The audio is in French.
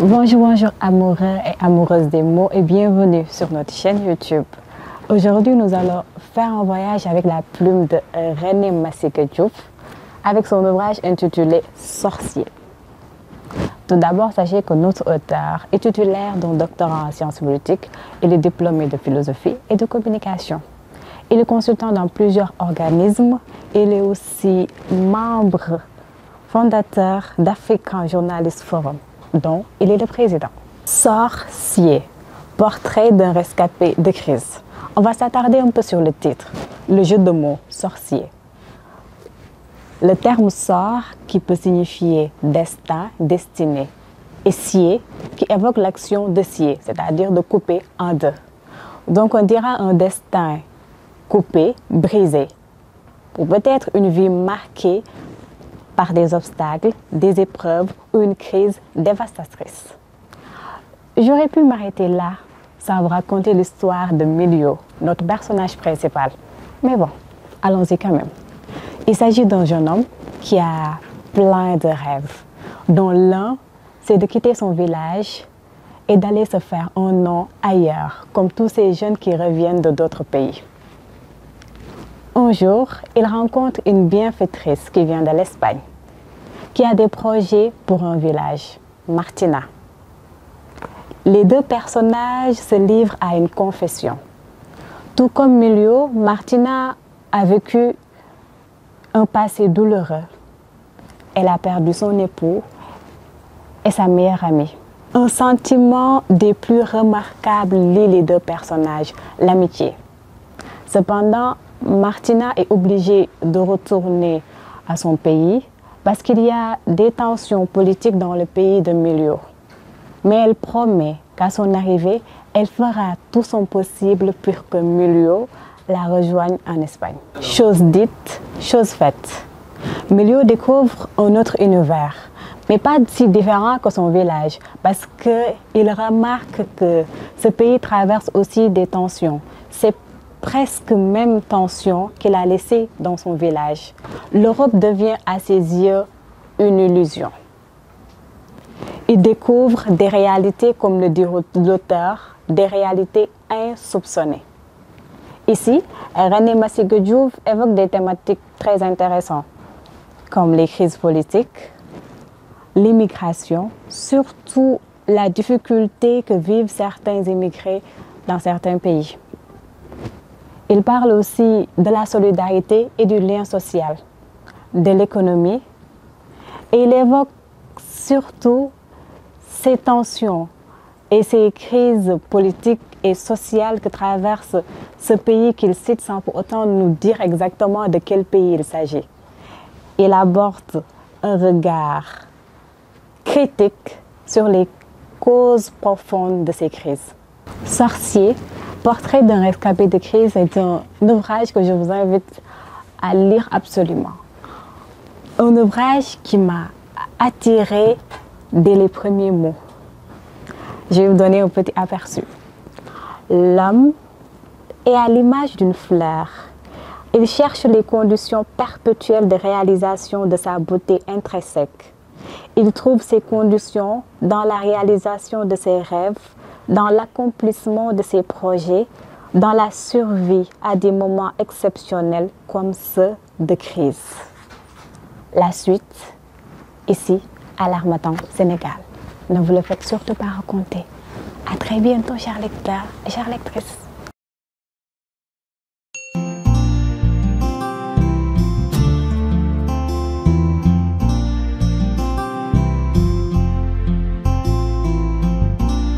Bonjour, bonjour amoureux et amoureuses des mots et bienvenue sur notre chaîne YouTube. Aujourd'hui, nous allons faire un voyage avec la plume de René Masségué Diouf avec son ouvrage intitulé Sorcier. Tout d'abord, sachez que notre auteur est titulaire d'un doctorat en sciences politiques. Il est diplômé de philosophie et de communication. Il est consultant dans plusieurs organismes. Il est aussi membre fondateur d'African Journalist Forum, dont il est le président. Sorcier, portrait d'un rescapé de crise. On va s'attarder un peu sur le titre, le jeu de mots sorcier. Le terme sort qui peut signifier destin, destinée, et scier qui évoque l'action de scier, c'est-à-dire de couper en deux. Donc on dira un destin coupé, brisé, ou peut-être une vie marquée par des obstacles, des épreuves ou une crise dévastatrice. J'aurais pu m'arrêter là sans vous raconter l'histoire de Milio, notre personnage principal. Mais bon, allons-y quand même. Il s'agit d'un jeune homme qui a plein de rêves, dont l'un, c'est de quitter son village et d'aller se faire un nom ailleurs, comme tous ces jeunes qui reviennent de d'autres pays. Un jour, il rencontre une bienfaitrice qui vient de l'Espagne, qui a des projets pour un village, Martina. Les deux personnages se livrent à une confession. Tout comme Milio, Martina a vécu un passé douloureux. Elle a perdu son époux et sa meilleure amie. Un sentiment des plus remarquables lie les deux personnages, l'amitié. Cependant, Martina est obligée de retourner à son pays parce qu'il y a des tensions politiques dans le pays de Milio. Mais elle promet qu'à son arrivée, elle fera tout son possible pour que Milio la rejoigne en Espagne. Chose dite, chose faite. Milio découvre un autre univers, mais pas si différent que son village, parce qu'il remarque que ce pays traverse aussi des tensions. C'est presque même tension qu'il a laissée dans son village. L'Europe devient à ses yeux une illusion. Il découvre des réalités, comme le dit l'auteur, des réalités insoupçonnées. Ici, René Masségué Diouf évoque des thématiques très intéressantes, comme les crises politiques, l'immigration, surtout la difficulté que vivent certains immigrés dans certains pays. Il parle aussi de la solidarité et du lien social, de l'économie, et il évoque surtout ces tensions et ces crises politiques et sociales que traverse ce pays qu'il cite sans pour autant nous dire exactement de quel pays il s'agit. Il aborde un regard critique sur les causes profondes de ces crises. Sorcier, portrait d'un rescapé de crise est un ouvrage que je vous invite à lire absolument. Un ouvrage qui m'a attiré dès les premiers mots. Je vais vous donner un petit aperçu. L'homme est à l'image d'une fleur. Il cherche les conditions perpétuelles de réalisation de sa beauté intrinsèque. Il trouve ces conditions dans la réalisation de ses rêves, dans l'accomplissement de ses projets, dans la survie à des moments exceptionnels comme ceux de crise. La suite, ici, à l'Harmattan, Sénégal. Ne vous le faites surtout pas raconter. À très bientôt, chers lecteurs et chères lectrices.